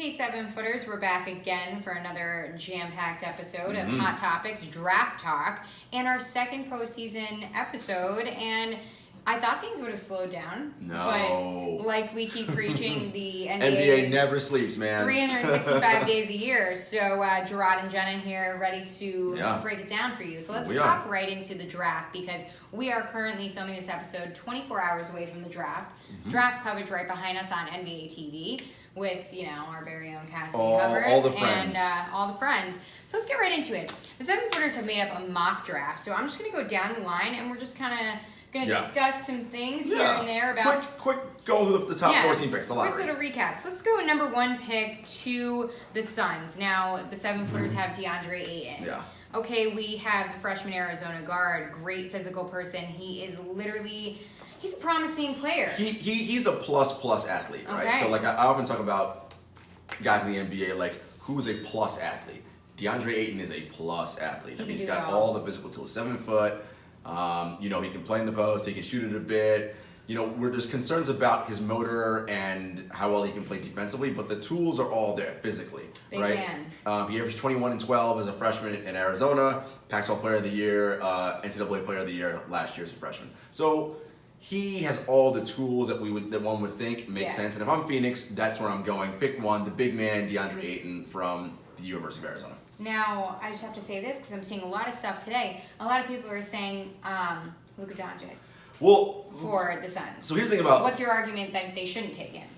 Hey, 7-footers, we're back again for another jam-packed episode of Hot Topics Draft Talk and our second postseason episode. And I thought things would have slowed down. No. But like we keep preaching, the NBA never sleeps, man. 365 days a year. So Jarod and Jenna here ready to break it down for you. So let's hop right into the draft because we are currently filming this episode 24 hours away from the draft. Draft coverage right behind us on NBA TV with, you know, our very own casting cover. All the friends. And all the friends. So let's get right into it. The 7-footers have made up a mock draft. So I'm just going to go down the line and we're just kind of going to discuss some things here and there about... Quick go through the top 14 picks, the lottery. Quick little recap. So let's go number 1 pick to the Suns. Now, the 7-footers have DeAndre Ayton. Yeah. Okay, we have the freshman Arizona guard, great physical person. He is literally... He's a promising player. He's a plus athlete, right? Okay. So, like, I often talk about guys in the NBA, like, who's a plus athlete? DeAndre Ayton is a plus athlete. I mean, he's got all the physical tools. 7 foot. You know, he can play in the post. He can shoot it a bit. You know, there's concerns about his motor and how well he can play defensively, but the tools are all there physically, right? Man. He averaged 21 and 12 as a freshman in Arizona. Pac-12 Player of the Year, NCAA Player of the Year last year as a freshman. So he has all the tools that one would think make sense. And if I'm Phoenix, that's where I'm going. Pick one, the big man, DeAndre Ayton from the University of Arizona. Now, I just have to say this because I'm seeing a lot of stuff today. A lot of people are saying Luka Doncic for the Suns. So here's the thing about... What's your argument that they shouldn't take him?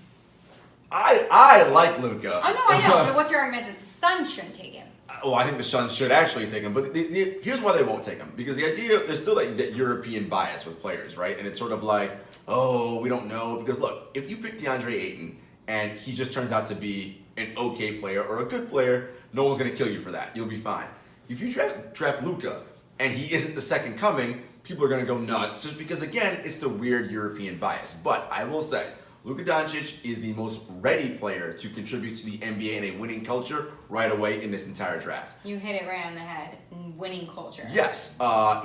I like Luka. Oh, no, I know. But what's your argument that the Suns shouldn't take him? Well, I think the Suns should actually take him. But here's why they won't take him. Because the idea, there's still that European bias with players, right? And it's sort of like, oh, we don't know. Because look, if you pick DeAndre Ayton and he just turns out to be an okay player or a good player, no one's going to kill you for that. You'll be fine. If you draft Luka and he isn't the second coming, people are going to go nuts just because, again, it's the weird European bias. But I will say, Luka Doncic is the most ready player to contribute to the NBA in a winning culture right away in this entire draft. You hit it right on the head. Winning culture. Yes.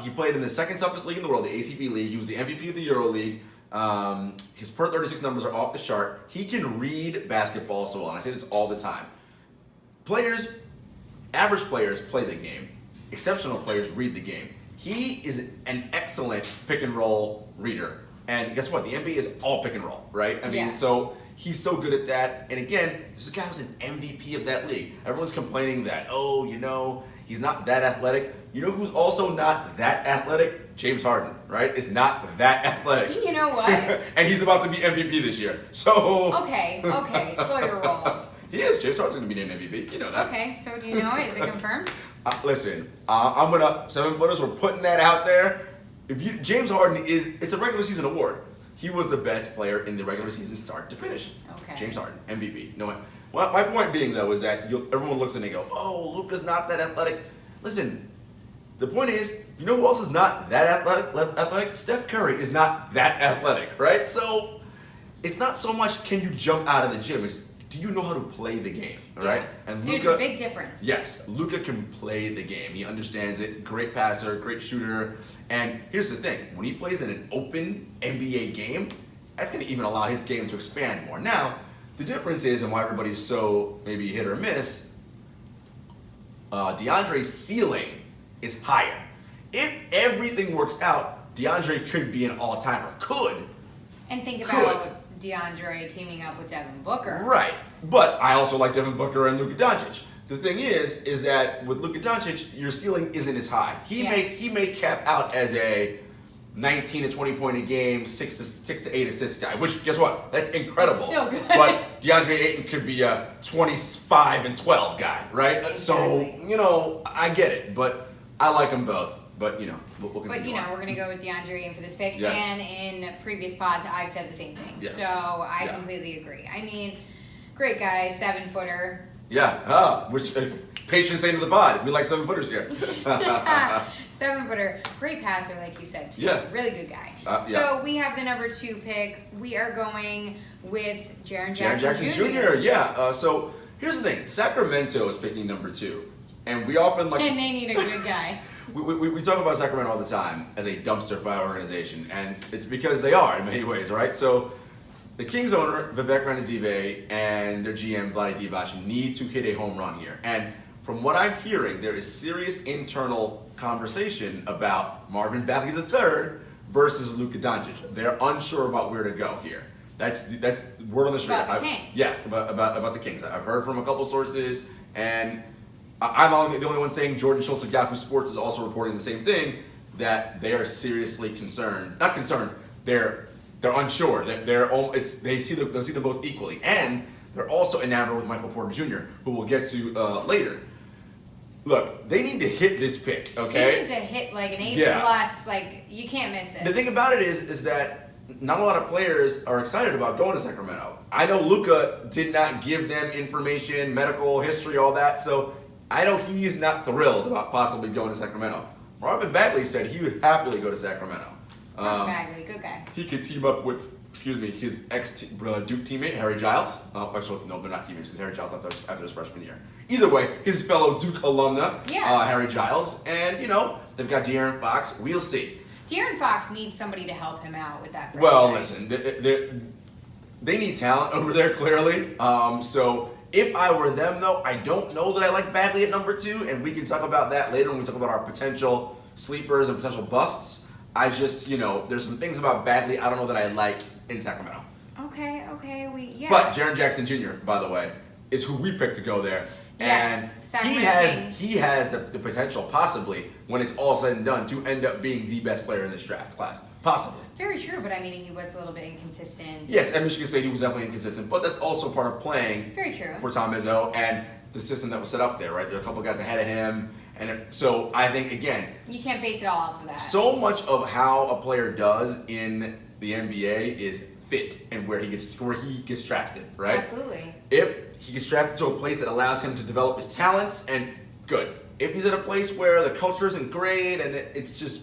He played in the second toughest league in the world, the ACB League. He was the MVP of the EuroLeague. His per 36 numbers are off the chart. He can read basketball so well, and I say this all the time. Average players play the game. Exceptional players read the game. He is an excellent pick and roll reader. And guess what? The NBA is all pick and roll, right? I mean, so he's so good at that. And again, this is a guy who's an MVP of that league. Everyone's complaining that, oh, you know, he's not that athletic. You know who's also not that athletic? James Harden, right? Is not that athletic. You know what? And he's about to be MVP this year. So Okay, slow your roll. He is. James Harden's going to be an MVP. You know that. Okay, so do you know it? Is it confirmed? Listen, I'm going to 7-footers. We're putting that out there. James Harden it's a regular season award. He was the best player in the regular season start to finish. Okay. James Harden, MVP. No one. Well, my point being, though, is that everyone looks and they go, oh, Luka's not that athletic. Listen, the point is, you know who else is not that athletic? Steph Curry is not that athletic, right? So it's not so much can you jump out of the gym. It's do you know how to play the game, right? And there's a big difference. Yes, Luka can play the game. He understands it. Great passer, great shooter. And here's the thing. When he plays in an open NBA game, that's going to even allow his game to expand more. Now, the difference is, and why everybody's so maybe hit or miss, DeAndre's ceiling is higher. If everything works out, DeAndre could be an all-timer. Could. And think about DeAndre teaming up with Devin Booker. Right. But I also like Devin Booker and Luka Doncic. The thing is that with Luka Doncic, your ceiling isn't as high. He may cap out as a 19 to 20 point a game, 6 to 8 assist guy, which guess what? That's incredible. It's still good. But DeAndre Ayton could be a 25 and 12 guy, right? Exactly. So, you know, I get it, but I like them both. But, you know, we'll continue. But, you know, we're going to go with DeAndre Ayton for this pick. Yes. And in previous pods, I've said the same thing. Yes. So I completely agree. I mean, great guy, 7-footer. Yeah. Which patron saint of the pod. We like 7-footers here. 7-footer. Great passer, like you said, too. Yeah. Really good guy. So we have the number 2 pick. We are going with Jarod Jackson Jr. Yeah. So here's the thing. Sacramento is picking number 2. And we often like... And they need a good guy. We talk about Sacramento all the time as a dumpster fire organization, and it's because they are in many ways, right? So the Kings owner, Vivek Ranadive, and their GM, Vlade Divac, need to hit a home run here. And from what I'm hearing, there is serious internal conversation about Marvin Bagley III versus Luka Doncic. They're unsure about where to go here. That's word on the street. About the Kings. Yes, about the Kings. I've heard from a couple sources, and I'm the only one saying Jordan Schultz of Yahoo Sports is also reporting the same thing, that they are seriously concerned. Not concerned. They're unsure. They see them both equally, and they're also enamored with Michael Porter Jr., who we'll get to later. Look, they need to hit this pick, okay? They need to hit like an A plus. Like, you can't miss it. The thing about it is that not a lot of players are excited about going to Sacramento. I know Luka did not give them information, medical history, all that, so I know he's not thrilled about possibly going to Sacramento. Marvin Bagley said he would happily go to Sacramento. Marvin Bagley, good guy. He could team up with, his ex-Duke teammate, Harry Giles. Actually, no, they're not teammates because Harry Giles left after his freshman year. Either way, his fellow Duke alumna, Harry Giles. And, they've got De'Aaron Fox. We'll see. De'Aaron Fox needs somebody to help him out with that franchise. Well, listen, they need talent over there, clearly. So if I were them, though, I don't know that I like Bagley at number 2, and we can talk about that later when we talk about our potential sleepers and potential busts. I just, there's some things about Bagley I don't know that I like in Sacramento. Okay, But Jaren Jackson Jr., by the way, is who we picked to go there. Yes, and he has the potential, possibly, when it's all said and done, to end up being the best player in this draft class. Possibly. Very true, but I mean, he was a little bit inconsistent. Yes, at Michigan State he was definitely inconsistent, but that's also part of playing Very true. For Tom Izzo and the system that was set up there, right? There are a couple guys ahead of him. So I think, again, you can't base it all off of that. So much of how a player does in the NBA is fit and where he gets drafted, right? Absolutely. If he gets drafted to a place that allows him to develop his talents, and good. If he's at a place where the culture isn't great and it's just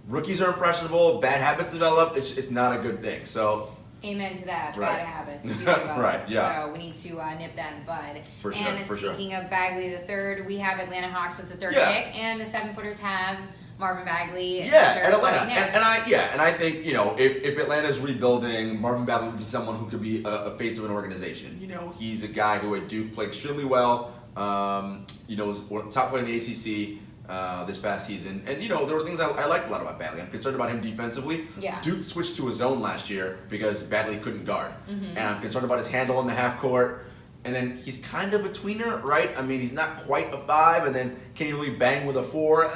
rookies are impressionable, bad habits develop, it's not a good thing. So. Amen to that. Right. Bad habits. Right, yeah. So we need to nip that in the bud. For sure, and speaking of Bagley the third, we have Atlanta Hawks with the third pick, and the 7-footers have Marvin Bagley. At Atlanta. And I think, if Atlanta's rebuilding, Marvin Bagley would be someone who could be a face of an organization. He's a guy who at Duke played extremely well. Was top player in the ACC. This past season, and there were things I liked a lot about Bagley. I'm concerned about him defensively. Yeah. Duke switched to a zone last year because Bagley couldn't guard, and I'm concerned about his handle in the half court. And then he's kind of a tweener, right? I mean, he's not quite a 5, and then can he really bang with a 4?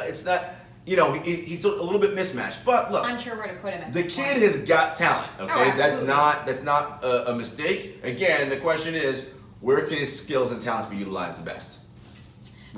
It's not. He's a little bit mismatched. But look, unsure where to put him at the this kid point. has got talent. Okay, absolutely. that's not a mistake. Again, the question is, where can his skills and talents be utilized the best?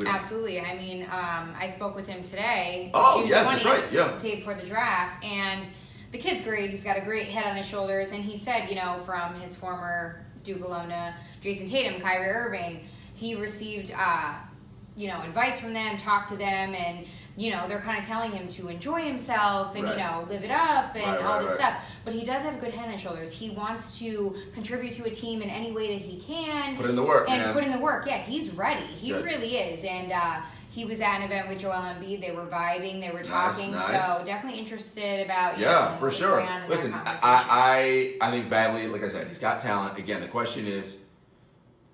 Absolutely. I mean, I spoke with him today. Oh, June yes, 20th, that's right. Yeah. Day before the draft, and the kid's great. He's got a great head on his shoulders, and he said, from his former Duke alumna, Jason Tatum, Kyrie Irving, he received, advice from them, talked to them, and they're kind of telling him to enjoy himself and, live it up and all this stuff. But he does have a good head on his shoulders. He wants to contribute to a team in any way that he can. Put in the work, Put in the work. Yeah, he's ready. He Good. really is. And he was at an event with Joel Embiid. They were vibing. They were talking. Nice. So definitely interested about, for sure. Listen, I think Bagley, like I said, he's got talent. Again, the question is,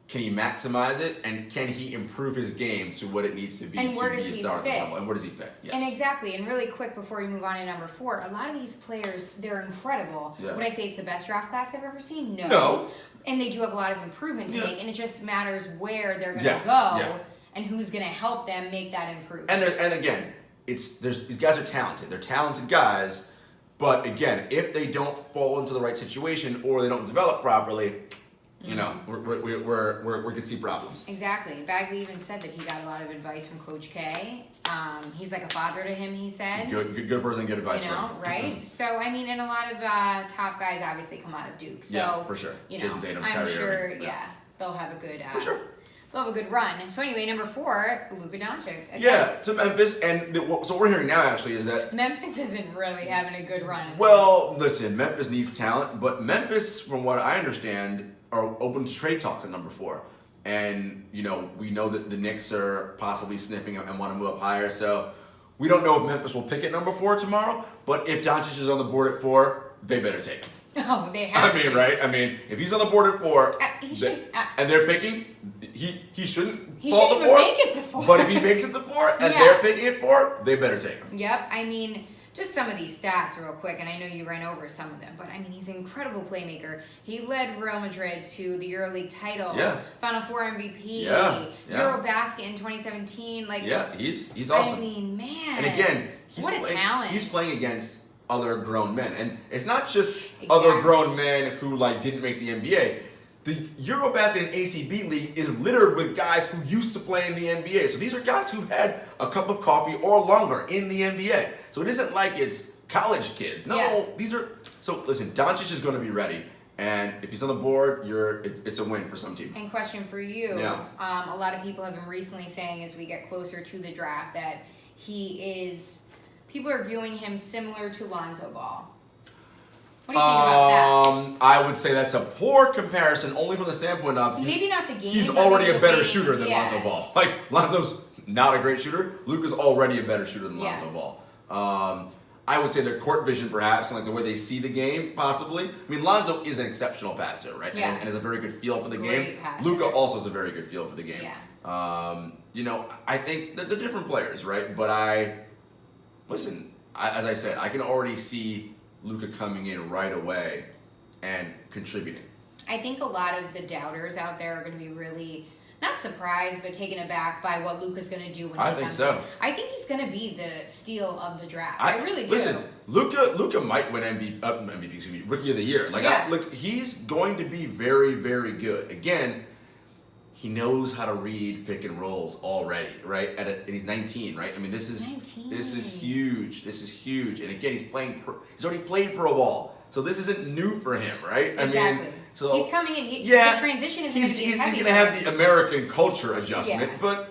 can he maximize it, and can he improve his game to what it needs to be and to be a star at the level? And where does he fit? Yes. And exactly. And really quick before we move on to number 4, a lot of these players, they're incredible. Yeah. Would I say it's the best draft class I've ever seen? No. And they do have a lot of improvement to make, and it just matters where they're going to go. Yeah. And who's going to help them make that improvement. And again, these guys are talented. They're talented guys, but again, if they don't fall into the right situation or they don't develop properly, we could see problems. Exactly. Bagley even said that he got a lot of advice from Coach K. He's like a father to him, he said. Good person, good advice. Right? Mm-hmm. So, I mean, and a lot of top guys obviously come out of Duke. So, yeah, for sure. Jason Tatum, I'm Kyrie sure, Irving. they'll have a good for sure. They'll have a good run. So anyway, number 4, Luka Doncic. Again, yeah, to Memphis, and so what we're hearing now actually is that Memphis isn't really having a good run. Well, listen, Memphis needs talent, but Memphis, from what I understand, are open to trade talks at number 4. And, we know that the Knicks are possibly sniffing and want to move up higher. So we don't know if Memphis will pick at number 4 tomorrow. But if Doncic is on the board at 4, they better take him. Oh, they have. I mean, right? I mean, if he's on the board at 4, and they're picking, he shouldn't fall to 4. Make it to 4. But if he makes it to 4 and they're picking at 4, they better take him. Yep. I mean, just some of these stats real quick, and I know you ran over some of them, but I mean, he's an incredible playmaker. He led Real Madrid to the EuroLeague title, Final Four MVP, Eurobasket in 2017. Like, he's awesome. I mean, man. And again, talent. He's playing against other grown men, and it's not just other grown men who like didn't make the NBA. The Eurobasket and ACB league is littered with guys who used to play in the NBA. So these are guys who've had a cup of coffee or longer in the NBA. So it isn't like it's college kids. No, these are. So listen, Doncic is going to be ready, and if he's on the board, it's a win for some team. And question for you: a lot of people have been recently saying as we get closer to the draft that he is. People are viewing him similar to Lonzo Ball. What do you think about that? I would say that's a poor comparison, only from the standpoint of maybe not the game. He's already a better shooter than Lonzo Ball. Like Lonzo's not a great shooter. Luka's already a better shooter than Lonzo Ball. I would say their court vision, perhaps, and like the way they see the game, possibly. I mean, Lonzo is an exceptional passer, right? Yeah. And has a very good feel for the game. Passer. Luka also has a very good feel for the game. Yeah. I think they're different players, right? But as I said, I can already see Luka coming in right away and contributing. I think a lot of the doubters out there are going to be really not surprised, but taken aback by what Luka's going to do when he comes I think so. I think he's going to be the steal of the draft. I really do. Listen, Luka might win MVP, Rookie of the Year. He's going to be very, very good. Again, he knows how to read pick and rolls already, right? And he's 19, right? I mean, this is huge. This is huge. And again, he's already played pro ball, so this isn't new for him, right? Exactly. I mean, so he's coming in. The transition is going to be heavy. He's going to have the American culture adjustment, but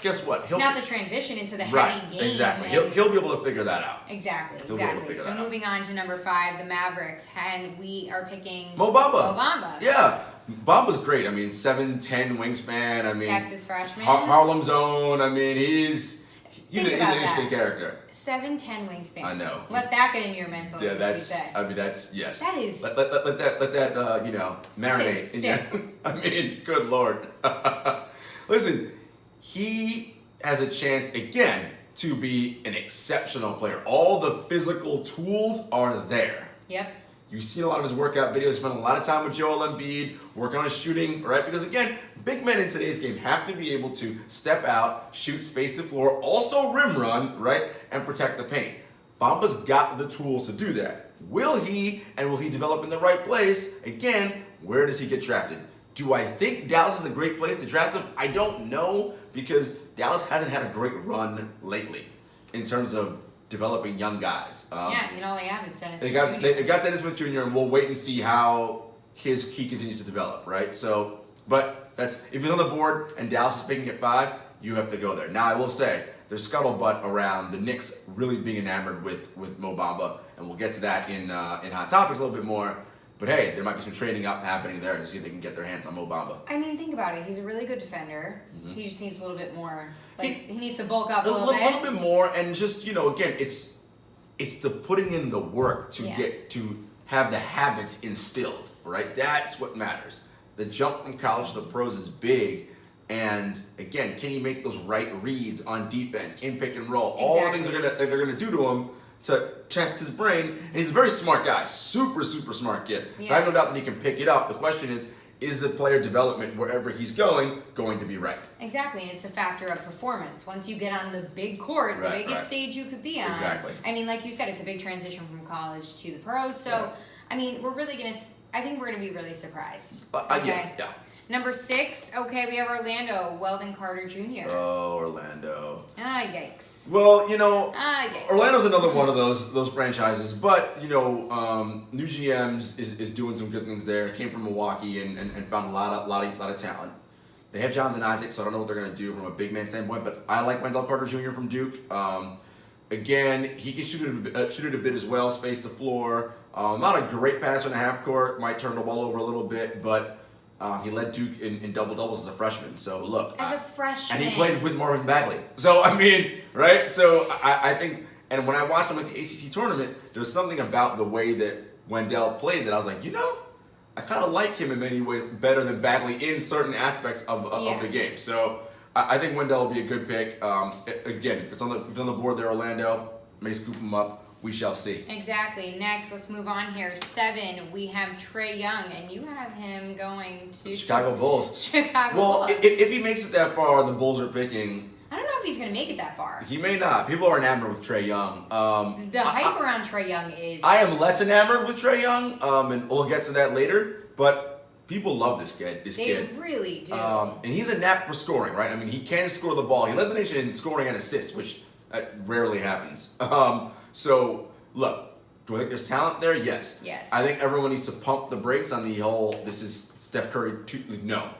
guess what? Not the transition into the heavy game. Exactly. He'll be able to figure that out. Exactly. So moving on to number 5, the Mavericks, and we are picking Mo Bamba. Yeah. Bamba's great. I mean, 7'10" wingspan. I mean, Texas freshman. Harlem's own. I mean, he's an interesting character. 7'10" wingspan. I know. Let that get into your mental. Yeah, that's yes. That is. Let that marinate. Sick. I mean, good Lord. Listen, he has a chance again to be an exceptional player. All the physical tools are there. Yep. You've seen a lot of his workout videos. Spent a lot of time with Joel Embiid, working on his shooting, right? Because again, big men in today's game have to be able to step out, shoot, space the floor, also rim run, right? And protect the paint. Bamba's got the tools to do that. Will he develop in the right place? Again, where does he get drafted? Do I think Dallas is a great place to draft him? I don't know, because Dallas hasn't had a great run lately in terms of developing young guys. All they have is Dennis Smith Jr. They got Dennis Smith Jr., and we'll wait and see how he continues to develop, right? So, but if he's on the board and Dallas is picking at 5, you have to go there. Now, I will say, there's scuttlebutt around the Knicks really being enamored with Mo Bamba, and we'll get to that in Hot Topics a little bit more. But hey, there might be some trading up happening there to see if they can get their hands on Mo Bamba. I mean, think about it. He's a really good defender. Mm-hmm. He just needs a little bit more. He needs to bulk up a little bit. A little bit more, and just, again, it's the putting in the work to get to have the habits instilled, right? That's what matters. The jump from college to the pros is big, and again, can he make those right reads on defense, in pick and roll? Exactly. All the things they're gonna do to him to test his brain, and he's a very smart guy, super, super smart kid. Yeah. I have no doubt that he can pick it up. The question is the player development wherever he's going to be right? Exactly, and it's a factor of performance. Once you get on the big court, the biggest stage you could be on. Exactly. I mean, like you said, it's a big transition from college to the pros. So, I mean, I think we're gonna be really surprised. Okay. Yeah. Number 6, we have Orlando, Weldon Carter Jr. Oh, Orlando. Yikes. Well, yikes. Orlando's another one of those franchises, but, new GMs is doing some good things there. Came from Milwaukee and found a lot of talent. They have Jonathan Isaac, so I don't know what they're going to do from a big man standpoint, but I like Wendell Carter Jr. from Duke. Again, he can shoot it a bit as well, space the floor. Not a great passer in the half court, might turn the ball over a little bit, but he led Duke in double-doubles as a freshman. So, look. As a freshman. And he played with Marvin Bagley. So, I mean, right? So, I think, and when I watched him at the ACC tournament, there's something about the way that Wendell played that I was like, I kind of like him in many ways better than Bagley in certain aspects of the game. So I think Wendell will be a good pick. Again, if it's on the board there, Orlando may scoop him up. We shall see. Exactly. Next, let's move on here. 7, we have Trae Young, and you have him going to Chicago Bulls. Bulls. Well, if he makes it that far, the Bulls are picking. I don't know if he's going to make it that far. He may not. People are enamored with Trae Young. The hype around Trae Young is. I am less enamored with Trae Young, and we'll get to that later. But people love this kid. They really do. And he's a knack for scoring, right? I mean, he can score the ball. He led the nation in scoring and assists, which rarely happens. So, look, do I think there's talent there? Yes. Yes. I think everyone needs to pump the brakes on the whole, this is Steph Curry. No.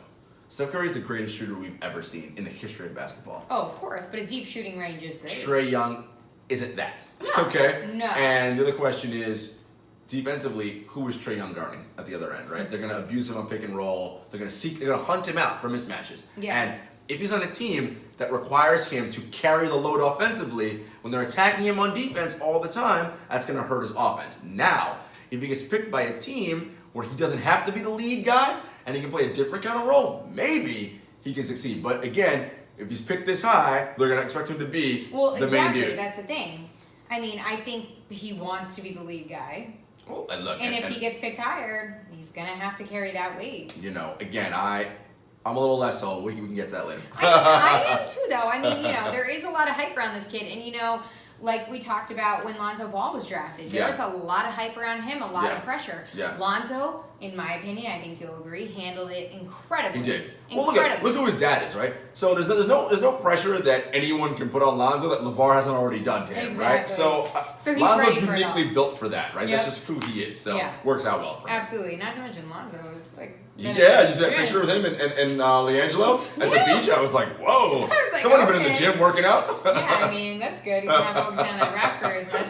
Steph Curry is the greatest shooter we've ever seen in the history of basketball. Oh, of course, but his deep shooting range is great. Trae Young isn't that. No. Okay? No. And the other question is, defensively, who is Trae Young guarding at the other end, right? They're going to abuse him on pick and roll. They're going to hunt him out for mismatches. Yeah. And if he's on a team that requires him to carry the load offensively, when they're attacking him on defense all the time, that's going to hurt his offense. Now, if he gets picked by a team where he doesn't have to be the lead guy and he can play a different kind of role, maybe he can succeed. But again, if he's picked this high, they're going to expect him to be the main dude. That's the thing. I mean, I think he wants to be the lead guy. Well, and look, and if he gets picked higher, he's going to have to carry that weight. Again, I'm a little less so. We can get to that later. I am too, though. I mean, there is a lot of hype around this kid. And, like we talked about when Lonzo Ball was drafted, there was a lot of hype around him, a lot of pressure. Yeah. Lonzo, in my opinion, I think you'll agree, handled it incredibly. He did. Well, look who his dad is, right? So there's no pressure that anyone can put on Lonzo that LeVar hasn't already done to him, right? So he's Lonzo's uniquely built for that, right? Yep. That's just who he is. So works out well for him. Absolutely. Not to mention Lonzo is like. Yeah, you see that picture of him and LiAngelo at the beach? I was like, whoa. I was like, someone been in the gym working out? Yeah, I mean, that's good. He's not focusing on that rap career as much.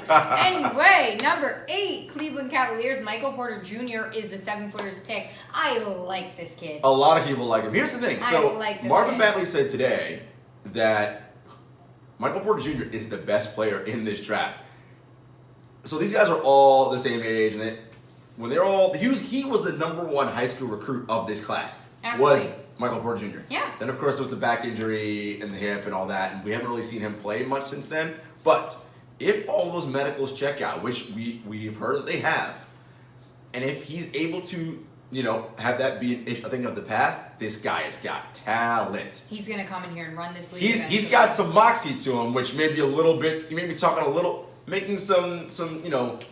Anyway, number 8, Cleveland Cavaliers. Michael Porter Jr. is the 7-footer's pick. I like this kid. A lot of people like him. Here's the thing. So Marvin Bagley said today that Michael Porter Jr. is the best player in this draft. So these guys are all the same age, and when they're all, he was the number 1 high school recruit of this class. Absolutely. Was Michael Porter Jr. Yeah. Then of course there was the back injury and the hip and all that, and we haven't really seen him play much since then. But if all of those medicals check out, which we've heard that they have, and if he's able to, have that be a thing of the past, this guy has got talent. He's gonna come in here and run this league. He's got some moxie to him, which may be a little bit. You may be talking a little. Making some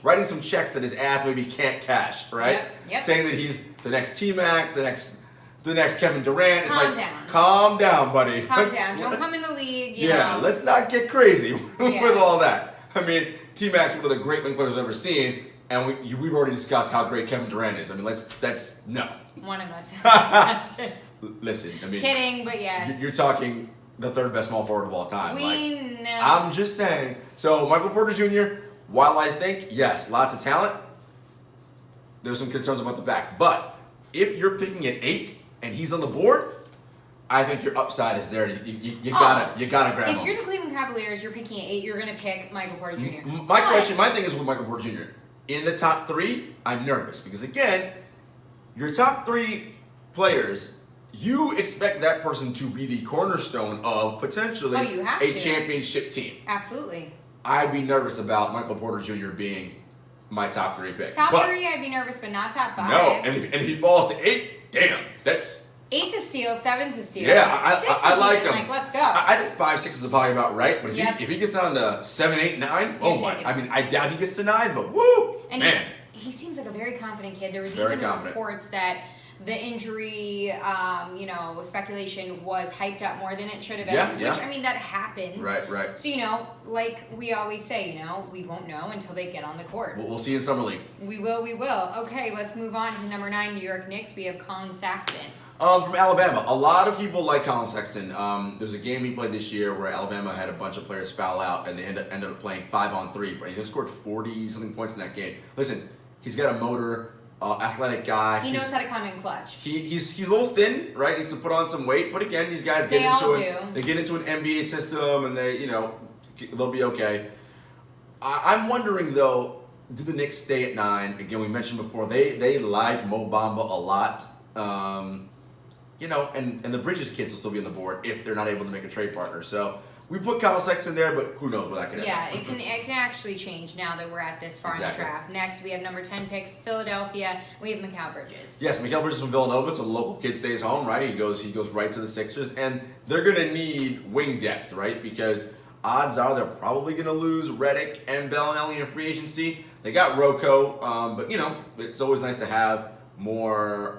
writing some checks that his ass maybe can't cash, right? Yep. Saying that he's the next T-Mac, the next Kevin Durant. Down. Calm down, buddy. Calm down. Don't come in the league. Let's not get crazy with all that. I mean, T-Mac's one of the great wing players I've ever seen, and we've already discussed how great Kevin Durant is. I mean, that's no. One of us has discussed it. Listen, I mean, kidding, but yes. You're talking the 3rd best small forward of all time. We know. I'm just saying. So Michael Porter Jr., while I think, yes, lots of talent, there's some concerns about the back. But if you're picking at 8 and he's on the board, I think your upside is there. You gotta grab him. If you're the Cleveland Cavaliers, you're picking at 8, you're gonna pick Michael Porter Jr. My thing is with Michael Porter Jr. In the top 3, I'm nervous because again, your top 3 players. You expect that person to be the cornerstone of potentially a championship team. Absolutely. I'd be nervous about Michael Porter Jr. being my top 3 pick. Top 3, I'd be nervous, but not top 5. No, and if he falls to 8, damn, that's 8 to steal, 7 to steal. Yeah, I like him. Like, let's go. I think 5, 6 is probably about right. But if he gets down to 7, 8, 9, oh my! I mean, I doubt he gets to 9, but woo, and man, he seems like a very confident kid. There was very even confident. Reports that the injury, speculation was hyped up more than it should have been. Yeah. Which, I mean, that happens. Right. So, like we always say, we won't know until they get on the court. We'll see in Summer League. We will. Okay, let's move on to number 9, New York Knicks. We have Colin Sexton. From Alabama. A lot of people like Colin Sexton. There's a game he played this year where Alabama had a bunch of players foul out, and they ended up playing 5-on-3. But he scored 40-something points in that game. Listen, he's got a motor. Athletic guy. He knows how to come in clutch. He's a little thin, right? Needs to put on some weight. But again, these guys get into an NBA system, and they'll be okay. I'm wondering though, do the Knicks stay at 9? Again, we mentioned before, they like Mo Bamba a lot. You know, and the Bridges kids will still be on the board if they're not able to make a trade partner. So we put Kyle Sexton there, but who knows where that could end. Yeah, it can actually change now that we're at this far in the draft. Next, we have number 10 pick, Philadelphia. We have Mikal Bridges. Yes, Mikal Bridges from Villanova, so the local kid stays home, right? He goes right to the Sixers, and they're gonna need wing depth, right? Because odds are they're probably gonna lose Redick and Bellinelli in free agency. They got Rocco, but you know, it's always nice to have more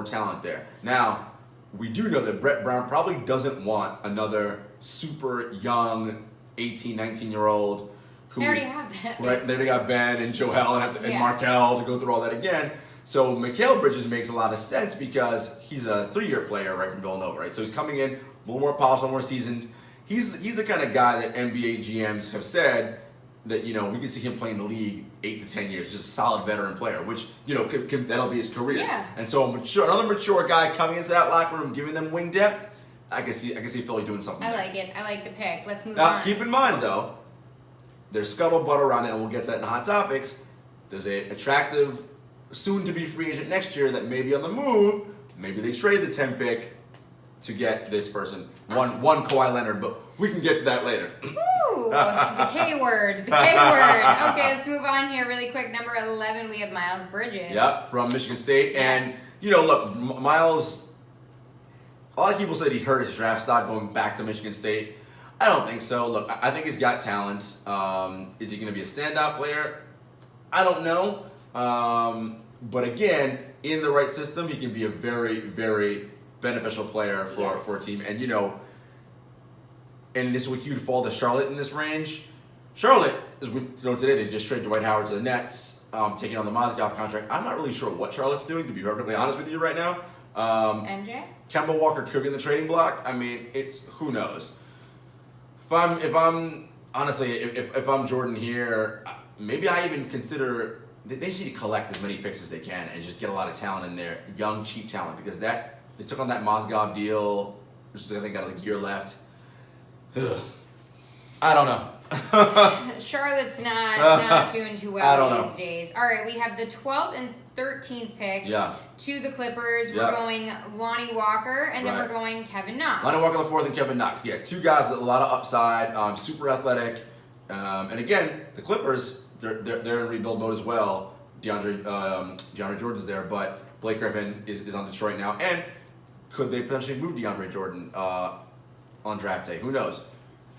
talent there. Now, we do know that Brett Brown probably doesn't want another super young 18, 19-year-old who they already have that. Right, they got Ben and Joel and Markel to go through all that again. So Mikal Bridges makes a lot of sense because he's a 3-year player right from Villanova, right? So he's coming in a little more polished, a little more seasoned. He's the kind of guy that NBA GMs have said that, you know, we can see him playing the league 8 to 10 years, just a solid veteran player, which, you know, that'll be his career. Yeah. And so another mature guy coming into that locker room, giving them wing depth, I can see Philly doing something. I like it. I like the pick. Let's move now, on. Keep in mind, though, there's scuttlebutt around it, and we'll get to that in Hot Topics. There's an attractive, soon-to-be free agent next year that may be on the move. Maybe they trade the 10 pick to get this person. One Kawhi Leonard, but we can get to that later. Ooh, the K word. The K word. Okay, let's move on here really quick. Number 11, we have Miles Bridges. Yep, from Michigan State. Yes. And, you know, look, Miles, a lot of people said he hurt his draft stock going back to Michigan State. I don't think so. Look, I think he's got talent. Is he going to be a standout player? I don't know. But again, in the right system, he can be a very, very beneficial player for a team. And, you know, and this would fall to Charlotte in this range. Charlotte, as we know today, they just traded Dwight Howard to the Nets, taking on the Mozgov contract. I'm not really sure what Charlotte's doing, to be perfectly honest with you right now. MJ? Kemba Walker could be in the trading block. I mean, it's who knows. If I'm Jordan here, maybe I even consider they just need to collect as many picks as they can and just get a lot of talent in there, young, cheap talent, because they took on that Mozgov deal, which is, I think, got like a year left. Ugh. I don't know. Charlotte's not doing too well these days. All right, we have the 12th and 13th pick to the Clippers. We're going Lonnie Walker, and then we're going Kevin Knox. Lonnie Walker the 4th and Kevin Knox. Yeah, two guys with a lot of upside, super athletic. And again, the Clippers, they're in rebuild mode as well. DeAndre Jordan's there, but Blake Griffin is on Detroit now. And could they potentially move DeAndre Jordan on draft day? Who knows?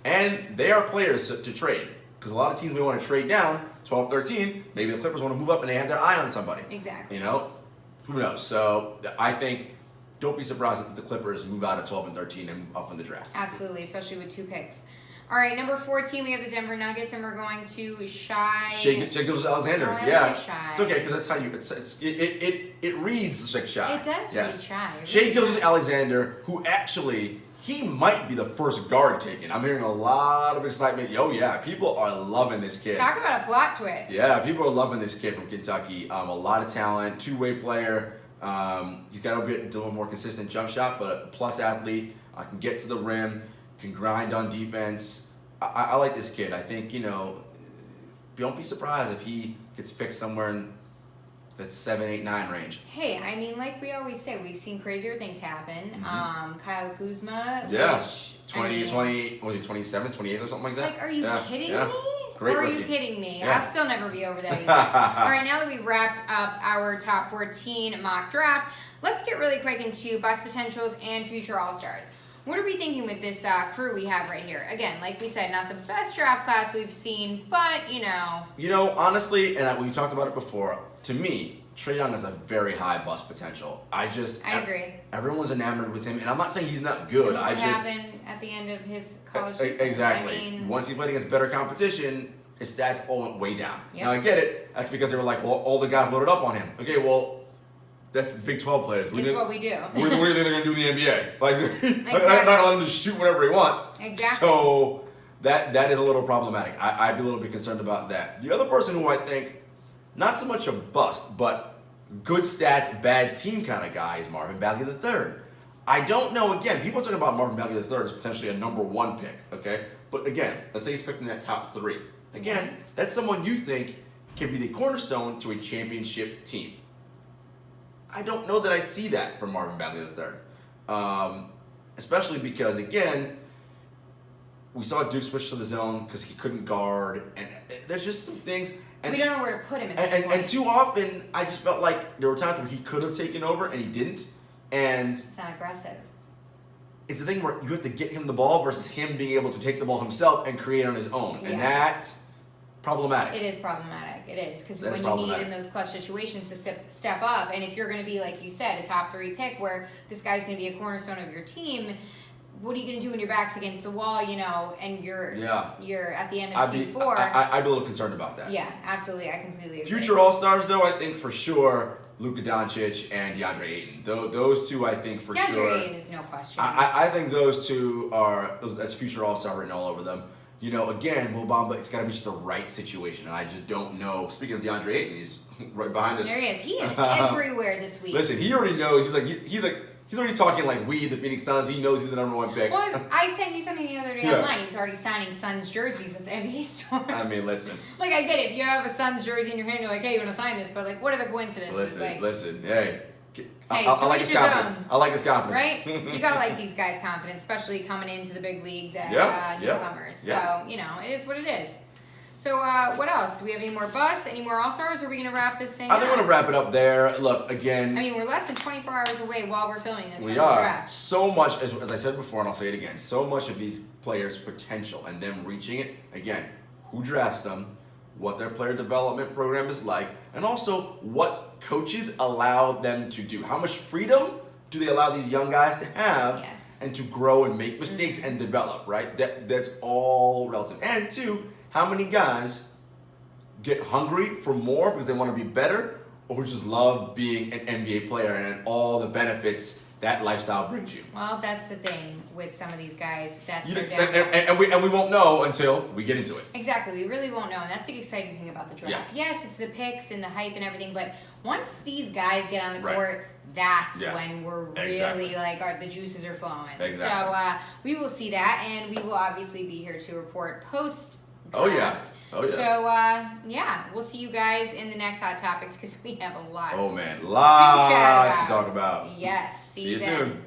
And they are players to trade, because a lot of teams may want to trade down 12, 13. Maybe the Clippers want to move up and they have their eye on somebody. Exactly. You know? Who knows? So I think don't be surprised if the Clippers move out of 12 and 13 and move up in the draft. Absolutely, especially with 2 picks. All right, number 14, we have the Denver Nuggets, and we're going to Shai Gilgeous-Alexander. Yeah. It's okay, because that's how you. It reads like Shai. It does read Shai. Shai Gilgeous-Alexander, who actually. He might be the first guard taken. I'm hearing a lot of excitement. Yeah, people are loving this kid. Talk about a plot twist. Yeah, people are loving this kid from Kentucky. A lot of talent, two-way player. He's got a little more consistent jump shot, but a plus athlete. Can get to the rim, can grind on defense. I like this kid. I think, you know, don't be surprised if he gets picked somewhere in that's 7, 8, 9 range. Hey, I mean, like we always say, we've seen crazier things happen. Mm-hmm. Kyle Kuzma. Yeah. Which, 20, was he 27, 28 or something like that? Like, are you kidding me? Great or are rookie. you kidding me? Yeah. I'll still never be over that either. All right, now that we've wrapped up our top 14 mock draft, let's get really quick into bust potentials and future All-Stars. What are we thinking with this crew we have right here? Again, like we said, not the best draft class we've seen, but, you know. You know, honestly, and we talked about it before, to me, Trae Young has a very high bust potential. I agree. Everyone's enamored with him, and I'm not saying he's not good. What happened at the end of his college season? Exactly. I mean, once he played against better competition, his stats all went way down. Yep. Now, I get it. That's because they were like, well, all the guys loaded up on him. Okay, well, that's Big 12 players. It's what we do. What do you think they're going to do in the NBA? Like, exactly. not letting him just shoot whatever he wants. Exactly. So that is a little problematic. I'd be a little bit concerned about that. The other person who I think, not so much a bust, but good stats, bad team kind of guy is Marvin Bagley III. I don't know, again, people are talking about Marvin Bagley III as potentially a number 1 pick, okay? But again, let's say he's picked in that top 3. Again, that's someone you think can be the cornerstone to a championship team. I don't know that I see that from Marvin Bagley III. Especially because, again, we saw Duke switch to the zone because he couldn't guard, and there's just some things. And we don't know where to put him at this point. And too often, I just felt like there were times where he could have taken over and he didn't. And it's not aggressive. It's the thing where you have to get him the ball versus him being able to take the ball himself and create on his own. Yeah. And that's problematic. It is problematic. It is. Because when you need in those clutch situations to step up, and if you're going to be, like you said, a top 3 pick where this guy's going to be a cornerstone of your team, what are you going to do when your back's against the wall, and you're at the end of Q4? I'd be a little concerned about that. Yeah, absolutely. I completely agree. Future All-Stars, though, I think for sure, Luka Doncic and DeAndre Ayton. Those two, I think for sure. DeAndre Ayton is no question. I think those two are, as future All-Star written all over them. Again, Bamba, it's got to be just the right situation, and I just don't know. Speaking of DeAndre Ayton, he's right behind us. There he is. He is everywhere this week. Listen, he already knows. He's already talking like we, the Phoenix Suns. He knows he's the number 1 pick. Well, I sent you something the other day online. He was already signing Suns jerseys at the NBA store. I mean, listen. Like, I get it. If you have a Suns jersey in your hand, you're like, hey, you want to sign this? But, like, what are the coincidences? Listen. Hey, I like his confidence. I like his confidence. Right? You got to like these guys' confidence, especially coming into the big leagues as newcomers. Yeah. So, it is what it is. So, what else? Do we have any more busts? Any more All-Stars? Or are we going to wrap this thing up? I think we're going to wrap it up there. Look, again. I mean, we're less than 24 hours away while we're filming this. We are. So much, as I said before, and I'll say it again, so much of these players' potential and them reaching it, again, who drafts them, what their player development program is like, and also what coaches allow them to do. How much freedom do they allow these young guys to have and to grow and make mistakes and develop, right? That's all relative. And two, how many guys get hungry for more because they want to be better, or who just love being an NBA player and all the benefits that lifestyle brings you? Well, that's the thing with some of these guys. That's their and we won't know until we get into it. Exactly, we really won't know, and that's the exciting thing about the draft. Yeah. Yes, it's the picks and the hype and everything, but once these guys get on the court, that's when we're really the juices are flowing. Exactly. So we will see that, and we will obviously be here to report post. Oh yeah. So we'll see you guys in the next Hot Topics because we have a lot. Oh man, lots to talk about. Yes. See you soon.